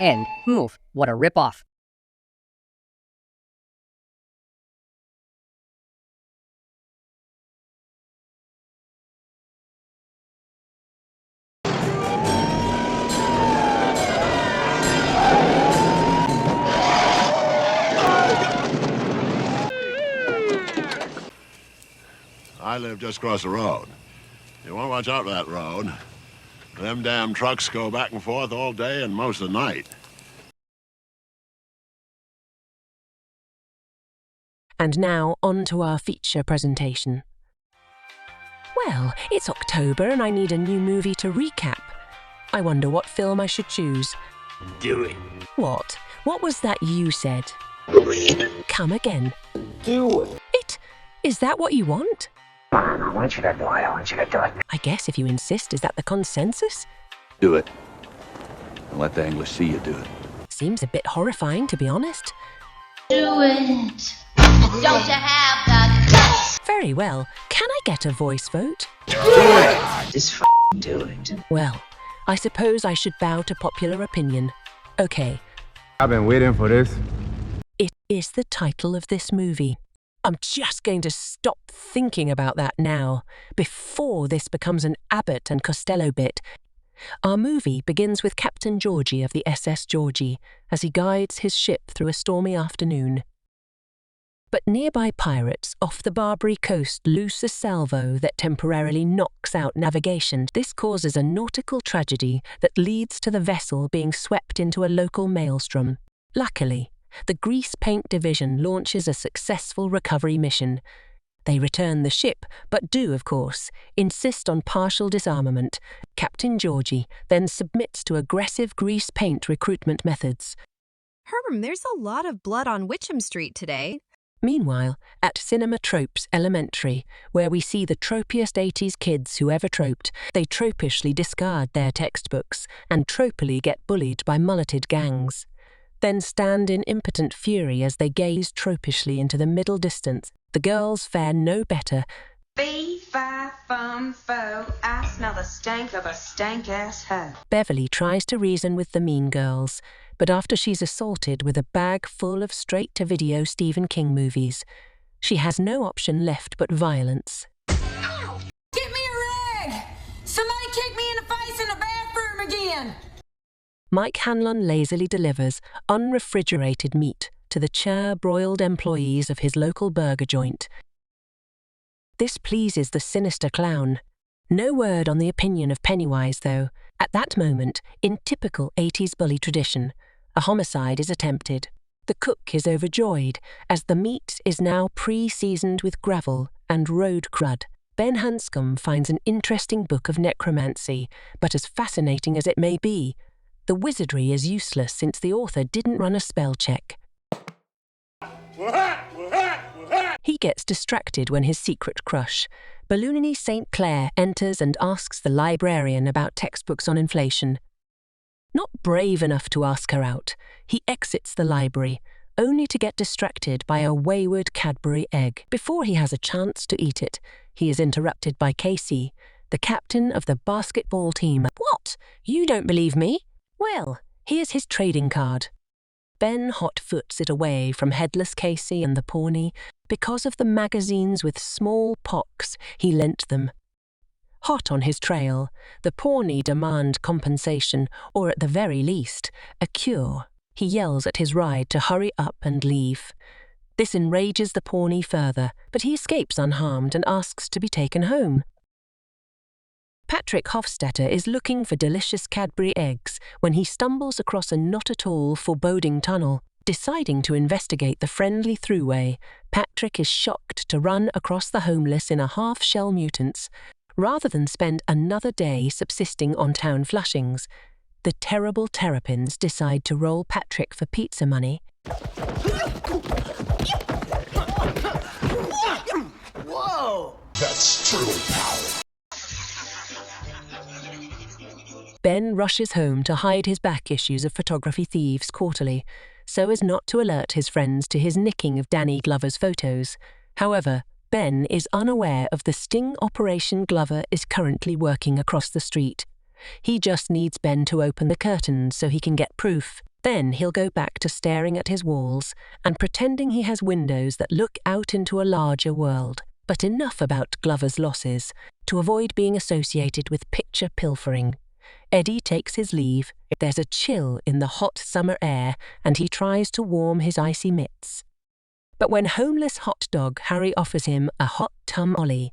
end. Move. What a rip-off. I live just across the road. You want to watch out for that road. Them damn trucks go back and forth all day and most of the night. And now, on to our feature presentation. Well, it's October and I need a new movie to recap. I wonder what film I should choose. Do it. What? What was that you said? Come again. Do it. It? Is that what you want? I want you to do it. I want you to do it. I guess if you insist, is that the consensus? Do it. And let the English see you do it. Seems a bit horrifying, to be honest. Do it. Don't you have the guts? Very well. Can I get a voice vote? Do it. Just f***ing do it. Well, I suppose I should bow to popular opinion. Okay. I've been waiting for this. It is the title of this movie. I'm just going to stop thinking about that now, before this becomes an Abbott and Costello bit. Our movie begins with Captain Georgie of the SS Georgie as he guides his ship through a stormy afternoon. But nearby pirates off the Barbary coast loose a salvo that temporarily knocks out navigation. This causes a nautical tragedy that leads to the vessel being swept into a local maelstrom. Luckily, the Grease Paint Division launches a successful recovery mission. They return the ship, but do, of course, insist on partial disarmament. Captain Georgie then submits to aggressive grease paint recruitment methods. Herm, there's a lot of blood on Witcham Street today. Meanwhile, at Cinema Tropes Elementary, where we see the tropiest 80s kids who ever troped, they tropishly discard their textbooks and tropily get bullied by mulleted gangs. Then stand in impotent fury as they gaze tropishly into the middle distance. The girls fare no better. Fee, fi, fum, fo, I smell the stank of a stank-ass hoe. Beverly tries to reason with the mean girls, but after she's assaulted with a bag full of straight-to-video Stephen King movies, she has no option left but violence. Ow! Get me a rag! Somebody kick me in the face in the bathroom again! Mike Hanlon lazily delivers unrefrigerated meat to the char-broiled employees of his local burger joint. This pleases the sinister clown. No word on the opinion of Pennywise, though. At that moment, in typical 80s bully tradition, a homicide is attempted. The cook is overjoyed, as the meat is now pre-seasoned with gravel and road crud. Ben Hanscom finds an interesting book of necromancy, but as fascinating as it may be, the wizardry is useless since the author didn't run a spell check. He gets distracted when his secret crush, Ballooniny St. Clair, enters and asks the librarian about textbooks on inflation. Not brave enough to ask her out, he exits the library, only to get distracted by a wayward Cadbury egg. Before he has a chance to eat it, he is interrupted by Casey, the captain of the basketball team. What? You don't believe me? Well, here's his trading card. Ben hot-foots it away from Headless Casey and the Pawnee because of the magazines with small pox he lent them. Hot on his trail, the Pawnee demand compensation, or at the very least, a cure. He yells at his ride to hurry up and leave. This enrages the Pawnee further, but he escapes unharmed and asks to be taken home. Patrick Hofstetter is looking for delicious Cadbury eggs when he stumbles across a not-at-all foreboding tunnel. Deciding to investigate the friendly throughway, Patrick is shocked to run across the homeless in a half-shell mutants. Rather than spend another day subsisting on town flushings, the terrible Terrapins decide to roll Patrick for pizza money. Whoa! That's true power. Ben rushes home to hide his back issues of Photography Thieves Quarterly, so as not to alert his friends to his nicking of Danny Glover's photos. However, Ben is unaware of the sting operation Glover is currently working across the street. He just needs Ben to open the curtains so he can get proof. Then he'll go back to staring at his walls and pretending he has windows that look out into a larger world. But enough about Glover's losses to avoid being associated with picture pilfering. Eddie takes his leave. There's a chill in the hot summer air and he tries to warm his icy mitts. But when homeless hot dog Harry offers him a hot tamale,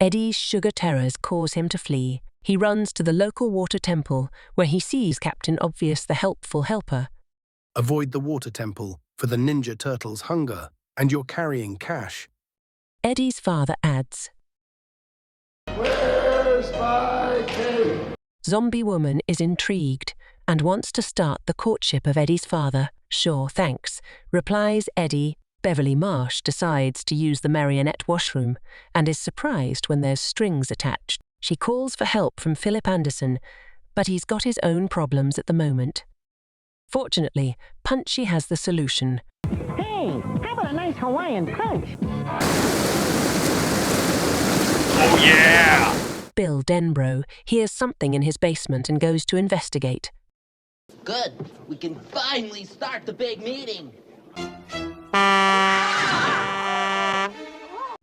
Eddie's sugar terrors cause him to flee. He runs to the local water temple where he sees Captain Obvious the helpful helper. Avoid the water temple for the Ninja Turtles' hunger, and you're carrying cash. Eddie's father adds, Where's my cake? Zombie Woman is intrigued and wants to start the courtship of Eddie's father. Sure, thanks, replies Eddie. Beverly Marsh decides to use the marionette washroom and is surprised when there's strings attached. She calls for help from Philip Anderson, but he's got his own problems at the moment. Fortunately, Punchy has the solution. Hey, how about a nice Hawaiian punch? Oh, yeah! Bill Denbrough hears something in his basement and goes to investigate. Good. We can finally start the big meeting.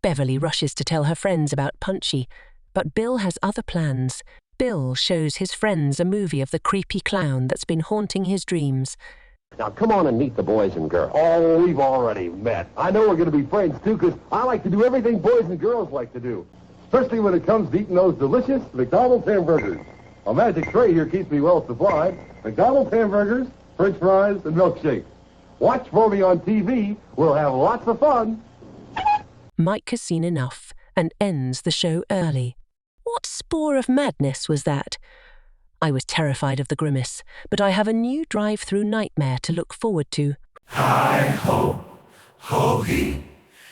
Beverly rushes to tell her friends about Punchy, but Bill has other plans. Bill shows his friends a movie of the creepy clown that's been haunting his dreams. Now, come on and meet the boys and girls. Oh, we've already met. I know we're going to be friends, too, because I like to do everything boys and girls like to do. Especially when it comes to eating those delicious McDonald's hamburgers. A magic tray here keeps me well supplied. McDonald's hamburgers, French fries, and milkshakes. Watch for me on TV. We'll have lots of fun. Mike has seen enough and ends the show early. What spore of madness was that? I was terrified of the grimace, but I have a new drive-through nightmare to look forward to. Hi-ho, ho-hee.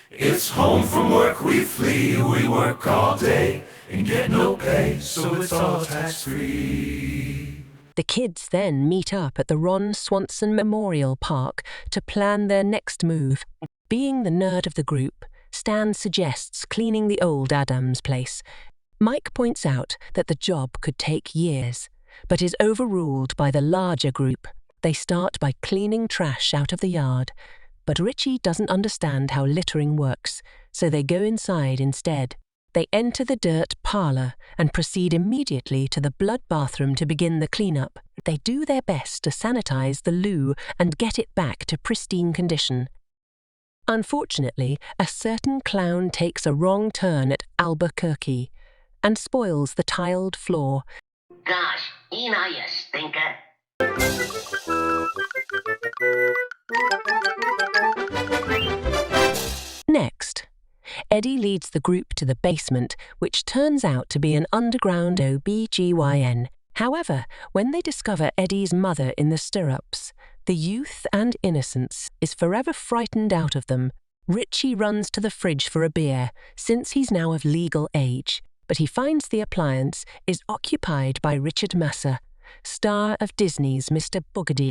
It's home from work we flee. We work all day and get no pay, so it's all tax-free. The kids then meet up at the Ron Swanson Memorial Park to plan their next move. Being the nerd of the group, Stan suggests cleaning the old Adams place. Mike points out that the job could take years, but is overruled by the larger group. They start by cleaning trash out of the yard, but Richie doesn't understand how littering works, so they go inside instead. They enter the dirt parlor and proceed immediately to the blood bathroom to begin the cleanup. They do their best to sanitize the loo and get it back to pristine condition. Unfortunately, a certain clown takes a wrong turn at Albuquerque and spoils the tiled floor. Gosh, you stinker. Next, Eddie leads the group to the basement, which turns out to be an underground OBGYN. However, when they discover Eddie's mother in the stirrups, the youth and innocence is forever frightened out of them. Richie runs to the fridge for a beer, since he's now of legal age, but he finds the appliance is occupied by Richard Massa, star of Disney's Mr. Boogedy.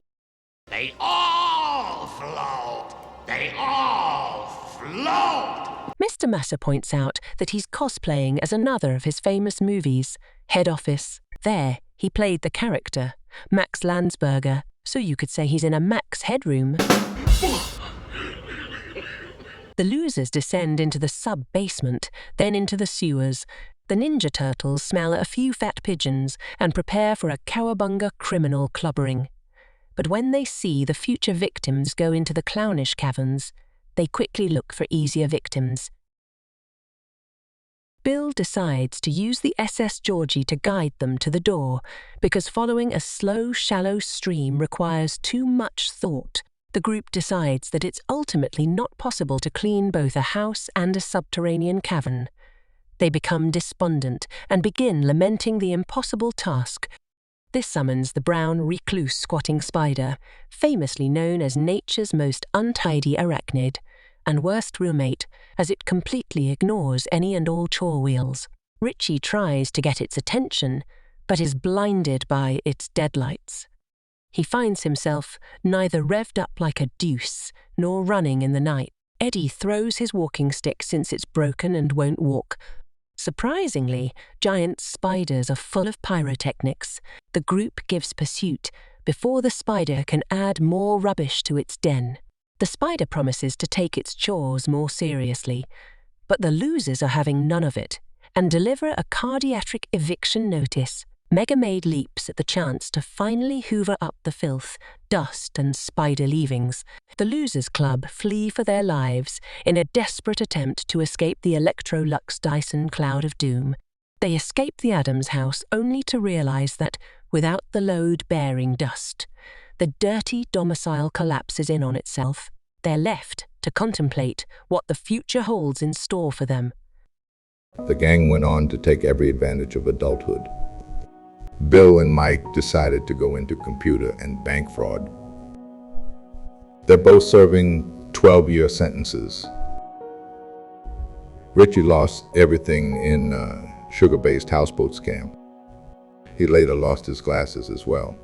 They all float. They all float. Mr. Massa points out that he's cosplaying as another of his famous movies, Head Office. There, he played the character, Max Landsberger, so you could say he's in a Max headroom. The losers descend into the sub-basement, then into the sewers. The Ninja Turtles smell a few fat pigeons and prepare for a cowabunga criminal clubbering. But when they see the future victims go into the clownish caverns, they quickly look for easier victims. Bill decides to use the SS Georgie to guide them to the door, because following a slow, shallow stream requires too much thought. The group decides that it's ultimately not possible to clean both a house and a subterranean cavern. They become despondent and begin lamenting the impossible task. This summons the brown recluse squatting spider, famously known as nature's most untidy arachnid, and worst roommate, as it completely ignores any and all chore wheels. Richie tries to get its attention, but is blinded by its deadlights. He finds himself neither revved up like a deuce, nor running in the night. Eddie throws his walking stick since it's broken and won't walk. Surprisingly, giant spiders are full of pyrotechnics. The group gives pursuit, before the spider can add more rubbish to its den. The spider promises to take its chores more seriously, but the losers are having none of it and deliver a cardiac eviction notice. Mega Maid leaps at the chance to finally hoover up the filth, dust and spider leavings. The Losers Club flee for their lives in a desperate attempt to escape the Electrolux Dyson cloud of doom. They escape the Addams house only to realize that, without the load-bearing dust, the dirty domicile collapses in on itself. They're left to contemplate what the future holds in store for them. The gang went on to take every advantage of adulthood. Bill and Mike decided to go into computer and bank fraud. They're both serving 12-year sentences. Richie lost everything in a sugar-based houseboat scam. He later lost his glasses as well.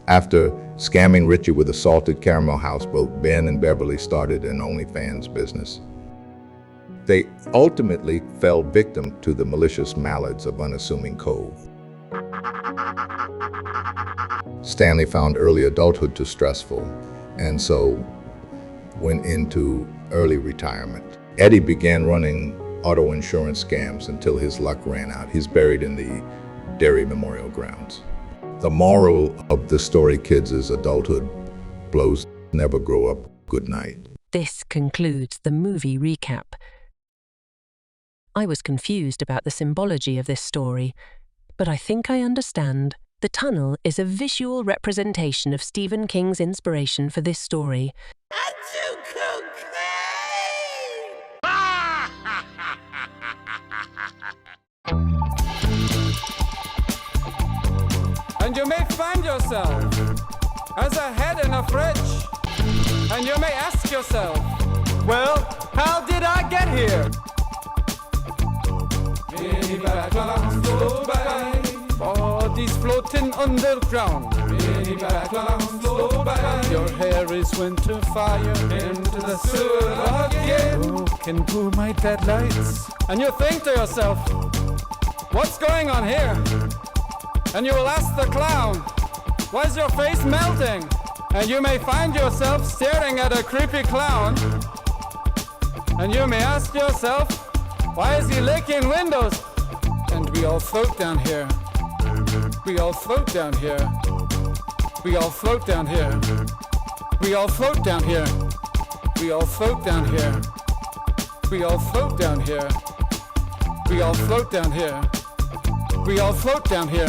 After scamming Richie with a salted caramel houseboat, Ben and Beverly started an OnlyFans business. They ultimately fell victim to the malicious malice of unassuming Cove. Stanley found early adulthood too stressful, and so went into early retirement. Eddie began running auto insurance scams until his luck ran out. He's buried in the Derry Memorial Grounds. The moral of the story, kids, is adulthood blows. Never grow up. Good night. This concludes the movie recap. I was confused about the symbology of this story, but I think I understand. The tunnel is a visual representation of Stephen King's inspiration for this story. And you may find yourself as a head in a fridge, and you may ask yourself, well, how did I get here? Many black clouds flow by, bodies floating underground. Many black clouds flow by, your hair is winter fire, into the sewer again. Who can pull my dead lights? And you think to yourself, what's going on here? And you will ask the clown, why is your face melting? And you may find yourself staring at a creepy clown. And you may ask yourself, why is he licking windows? And we all float down here. We all float down here. We all float down here. We all float down here. We all float down here. We all float down here. We all float down here. We all float down here.